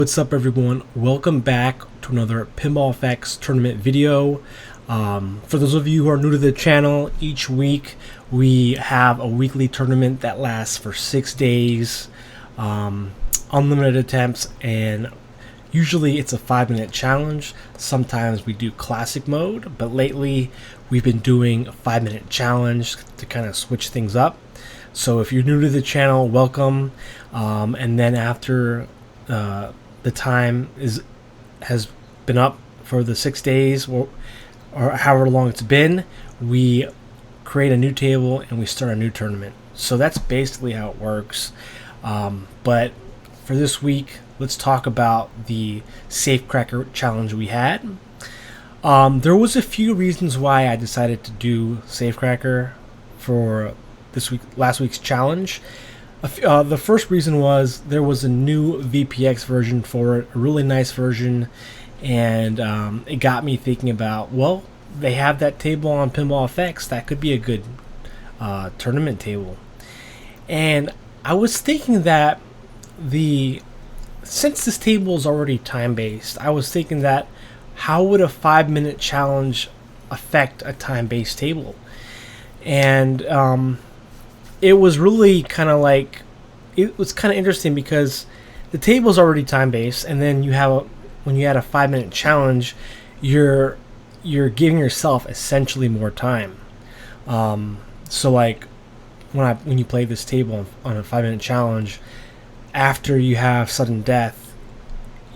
What's up, everyone? Welcome back to another Pinball Effects tournament video. For those of you who are new to the channel, each week we have a weekly tournament that lasts for 6 days, unlimited attempts, and usually it's a 5-minute challenge. Sometimes we do classic mode, but lately we've been doing a 5-minute challenge to kind of switch things up. So if you're new to the channel, welcome. And then after the time has been up for the 6 days or however long it's been, we create a new table and we start a new tournament. So that's basically how it works. But for this week, let's talk about the Safecracker challenge we had. There was a few reasons why I decided to do Safecracker for last week's challenge. The first reason was there was a new VPX version for it, a really nice version, and it got me thinking about, well, they have that table on Pinball Effects, that could be a good tournament table. And I was thinking that since this table is already time-based, I was thinking that how would a 5-minute challenge affect a time-based table? And it was really kind of like, it was kind of interesting because the table is already time-based, and then when you add a 5-minute challenge, you're giving yourself essentially more time. So like when you play this table on a 5-minute challenge, after you have sudden death,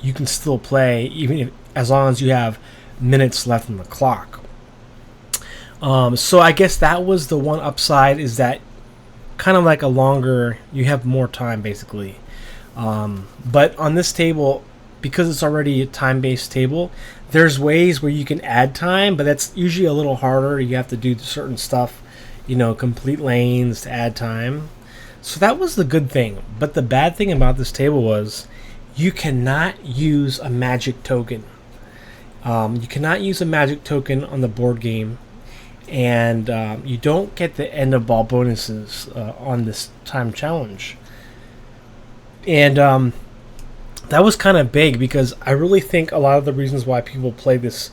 you can still play as long as you have minutes left on the clock. So I guess that was the one upside, is that kind of like you have more time basically. But on this table, because it's already a time-based table, there's ways where you can add time, but that's usually a little harder. You have to do certain stuff, complete lanes to add time. So that was the good thing. But the bad thing about this table was you cannot use a magic token. You cannot use a magic token on the board game, and you don't get the end of ball bonuses on this time challenge. And that was kind of big, because I really think a lot of the reasons why people play this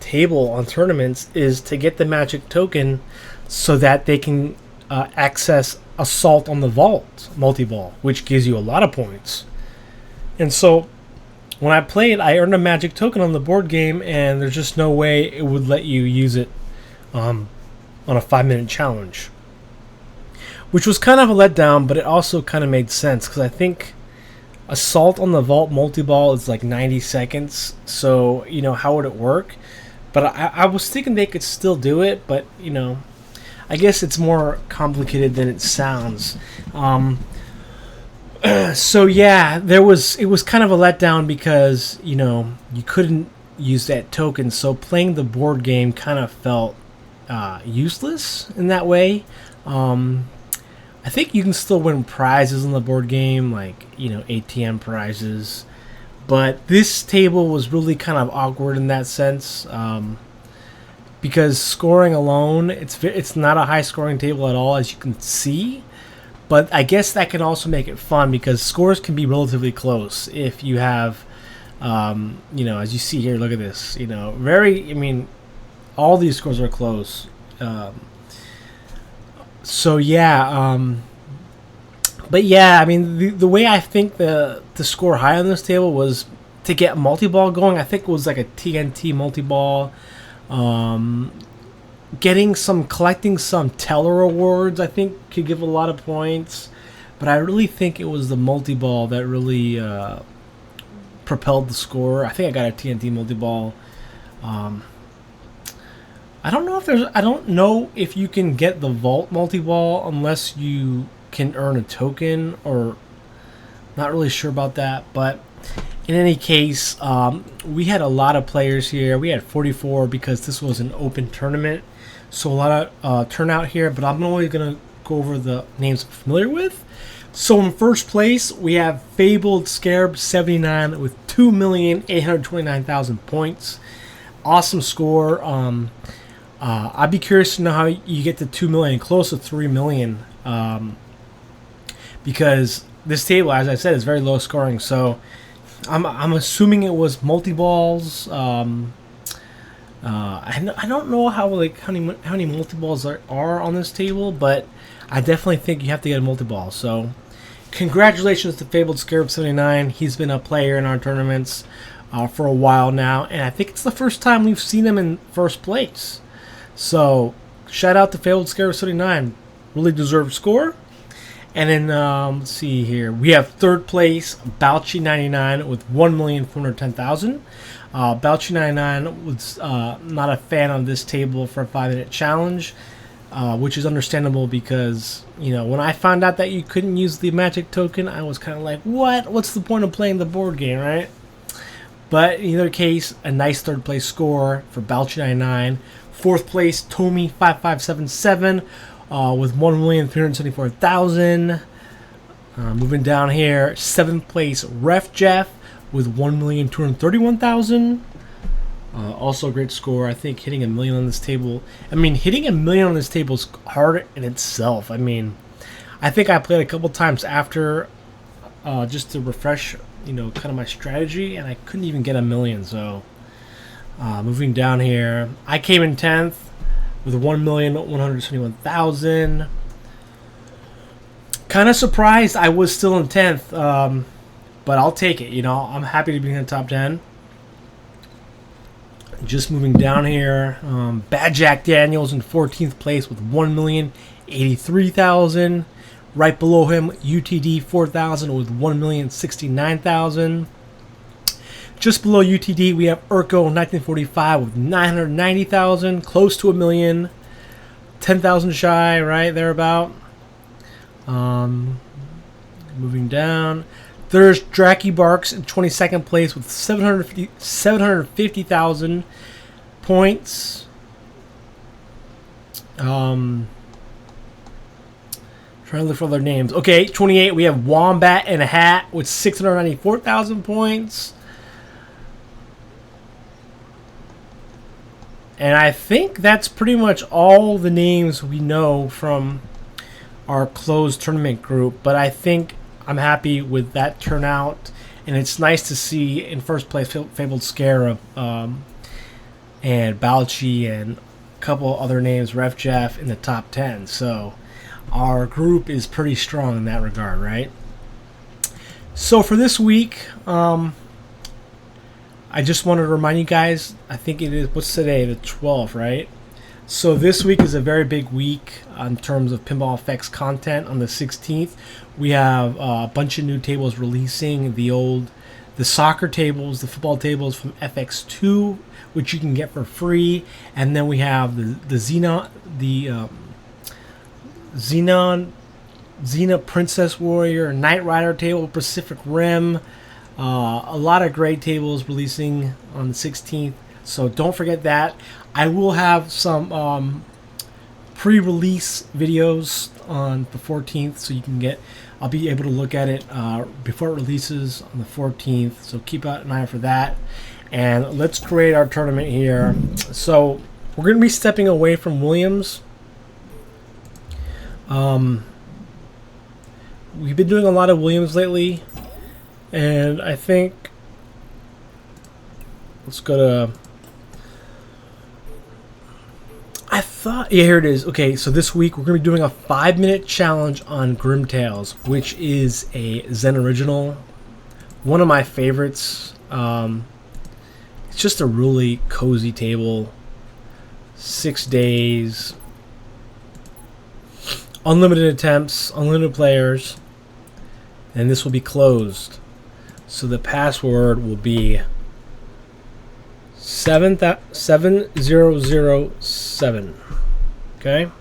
table on tournaments is to get the magic token so that they can access Assault on the Vault multi-ball, which gives you a lot of points. And so when I played, I earned a magic token on the board game, and there's just no way it would let you use it on a 5-minute challenge, which was kind of a letdown, but it also kind of made sense, because I think Assault on the Vault multi-ball is like 90 seconds, so how would it work? But I was thinking they could still do it, but I guess it's more complicated than it sounds. So yeah, it was kind of a letdown, because you couldn't use that token, so playing the board game kind of felt useless in that way. I think you can still win prizes on the board game, like ATM prizes, but this table was really kind of awkward in that sense, because scoring alone, it's not a high scoring table at all, as you can see. But I guess that can also make it fun, because scores can be relatively close if you have as you see here, look at this, all these scores are close. So yeah, but yeah, the way I think to score high on this table was to get multi-ball going. I think it was like a TNT multi-ball. Collecting some Teller awards, I think, could give a lot of points. But I really think it was the multi-ball that really propelled the score. I think I got a TNT multi-ball. I don't know if you can get the Vault multi-ball unless you can earn a token, or not really sure about that. But in any case, we had a lot of players here. We had 44 because this was an open tournament, so a lot of turnout here. But I'm only going to go over the names I'm familiar with. So in first place, we have Fabled Scarab 79 with 2,829,000 points. Awesome score. I'd be curious to know how you get to 2 million, close to 3 million, because this table, as I said, is very low scoring. So I'm assuming it was multi-balls. I don't know how many multi-balls are on this table, but I definitely think you have to get a multi-ball. So congratulations to Fabled Scarab 79. He's been a player in our tournaments for a while now, and I think it's the first time we've seen him in first place. So shout out to Fabled Scarab 79. Really deserved score. And then, let's see here. We have third place, Balchi 99 with 1,410,000. Balchi 99 was not a fan on this table for a 5-minute challenge, which is understandable because, when I found out that you couldn't use the magic token, I was kind of like, what? What's the point of playing the board game, right? But in either case, a nice third place score for Balchi 99. Fourth place, Tomy 5577. With 1,374,000. Moving down here, seventh place, Ref Jeff with 1,231,000. Also a great score. I think hitting a million on this table. Hitting a million on this table is hard in itself. I think I played a couple times after just to refresh, kind of my strategy, and I couldn't even get a million. So moving down here, I came in 10th. With 1,171,000. Kind of surprised I was still in 10th, but I'll take it. I'm happy to be in the top 10. Just moving down here, Bad Jack Daniels in 14th place with 1,083,000. Right below him, UTD 4,000 with 1,069,000. Just below UTD, we have Urko 1945 with 990,000, close to a million, 10,000 shy, right there about. Moving down, there's Dracky Barks in 22nd place with 750,000 points. Trying to look for other names. Okay, 28. We have Wombat and a Hat with 694,000 points. And I think that's pretty much all the names we know from our closed tournament group. But I think I'm happy with that turnout. And it's nice to see in first place Fabled Scarab and Balchi and a couple other names, Ref Jeff, in the top 10. So our group is pretty strong in that regard, right? So for this week, I just wanted to remind you guys, I think it is, what's today, the 12th, right? So this week is a very big week in terms of Pinball Effects content. On the 16th, we have a bunch of new tables releasing, the soccer tables, the football tables from FX2, which you can get for free. And then we have the Xena Princess Warrior, Knight Rider table, Pacific Rim. A lot of great tables releasing on the 16th, so don't forget that. I will have some pre-release videos on the 14th, so I'll be able to look at it before it releases on the 14th, so keep an eye out for that. And let's create our tournament here. So we're going to be stepping away from Williams. We've been doing a lot of Williams lately. And I think, let's go to, here it is. Okay, so this week we're going to be doing a 5-minute challenge on Grimm Tales, which is a Zen original. One of my favorites. It's just a really cozy table. 6 days. Unlimited attempts, unlimited players. And this will be closed. So the password will be 7007. Okay? Let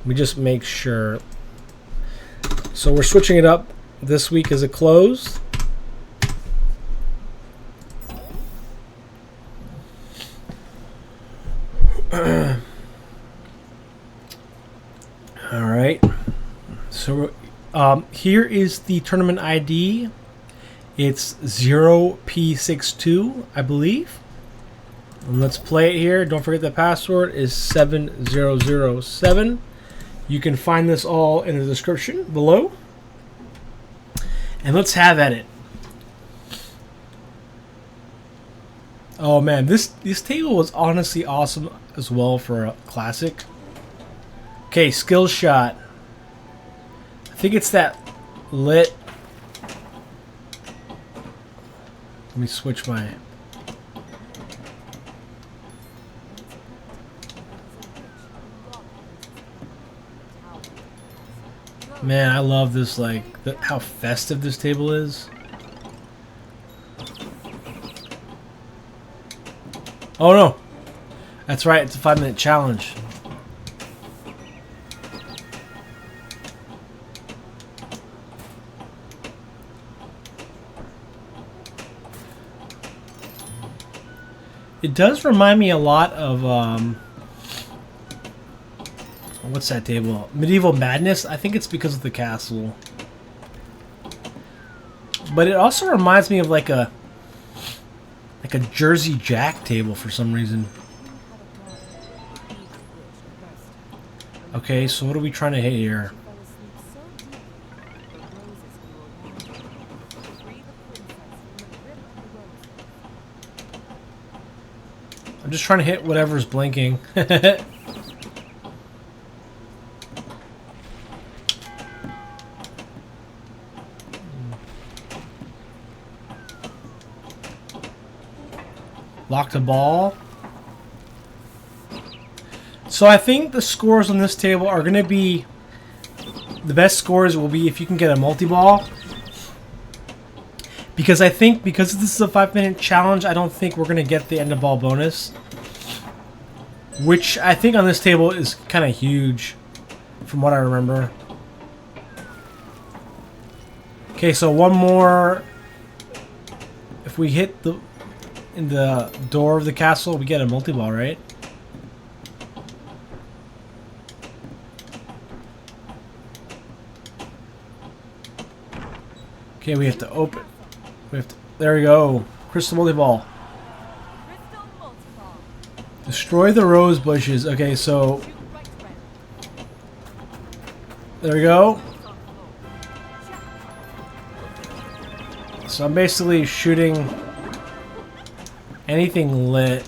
me just make sure. So we're switching it up. This week is a closed. All right. So here is the tournament ID. It's 0P62, I believe. And let's play it here. Don't forget the password is 7007. You can find this all in the description below. And let's have at it. Oh man, this table was honestly awesome as well for a classic. Okay, skill shot. I think it's that lit. Let me switch my. Man, I love this, like, how festive this table is. Oh no! That's right, it's a 5-minute challenge. It does remind me a lot of, what's that table? Medieval Madness? I think it's because of the castle. But it also reminds me of like a Jersey Jack table for some reason. Okay, so what are we trying to hit here? I'm just trying to hit whatever's blinking. Lock the ball. So I think the scores on this table are going to be... The best scores will be if you can get a multi-ball. Because I think, because this is a 5-minute challenge, I don't think we're going to get the end of ball bonus. Which I think on this table is kind of huge, from what I remember. Okay, so one more. If we hit in the door of the castle, we get a multi-ball, right? Okay, we have to open. There we go. Crystal multi-ball. Destroy the rose bushes. Okay, so there we go. So I'm basically shooting anything lit.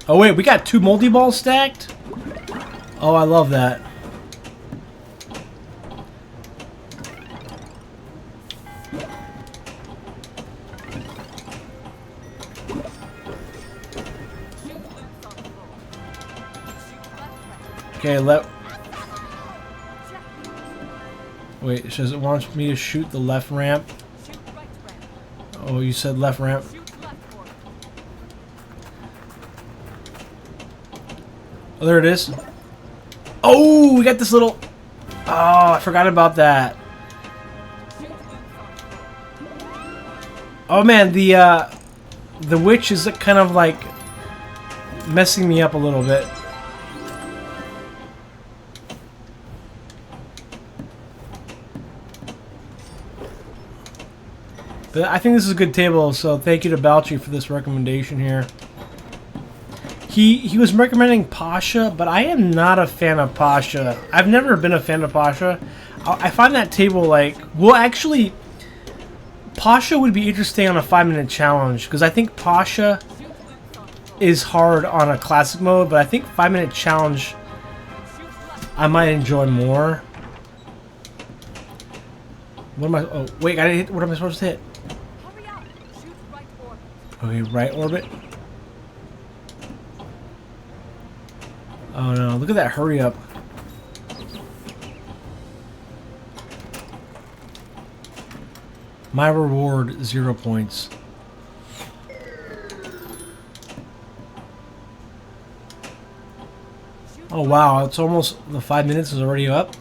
Oh wait, we got 2 multi-balls stacked? Oh, I love that. Okay, wait, does it want me to shoot the left ramp? Oh, you said left ramp. Oh, there it is. Oh, we got this little... Oh, I forgot about that. Oh man, the witch is kind of like messing me up a little bit. But I think this is a good table, so thank you to Balchi for this recommendation here. He was recommending Pasha, but I am not a fan of Pasha. I've never been a fan of Pasha. I find that table like... Well, actually, Pasha would be interesting on a 5-minute challenge, because I think Pasha is hard on a classic mode, but I think 5-minute challenge I might enjoy more. What am I... Oh, wait, I didn't hit... What am I supposed to hit? Okay, right orbit. Oh no, look at that hurry up. My reward, 0 points. Oh wow, it's almost... The 5 minutes is already up.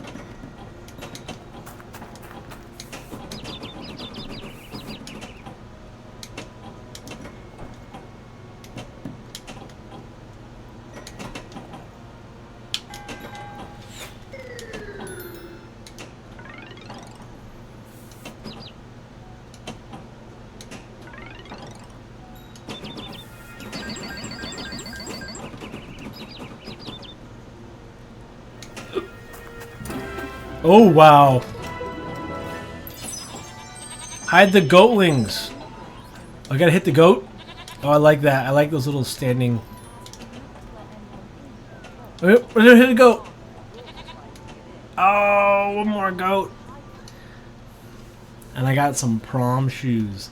Oh, wow. Hide the goatlings. I gotta hit the goat. Oh, I like that. I like those little standing. We're gonna hit the goat. Oh, one more goat. And I got some prom shoes.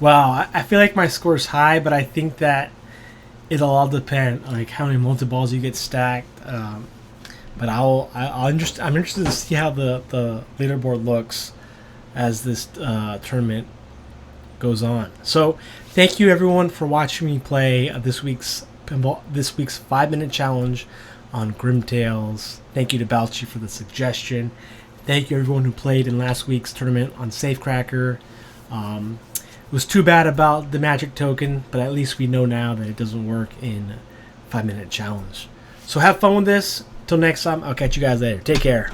Wow, I feel like my score's high, but I think that it'll all depend on like how many multi-balls you get stacked. But I'm interested to see how the leaderboard looks as this tournament goes on. So thank you everyone for watching me play this week's 5-minute challenge on Grimm Tales. Thank you to Balchi for the suggestion. Thank you everyone who played in last week's tournament on Safecracker. It was too bad about the magic token, but at least we know now that it doesn't work in 5-minute challenge. So have fun with this. Till next time, I'll catch you guys later. Take care.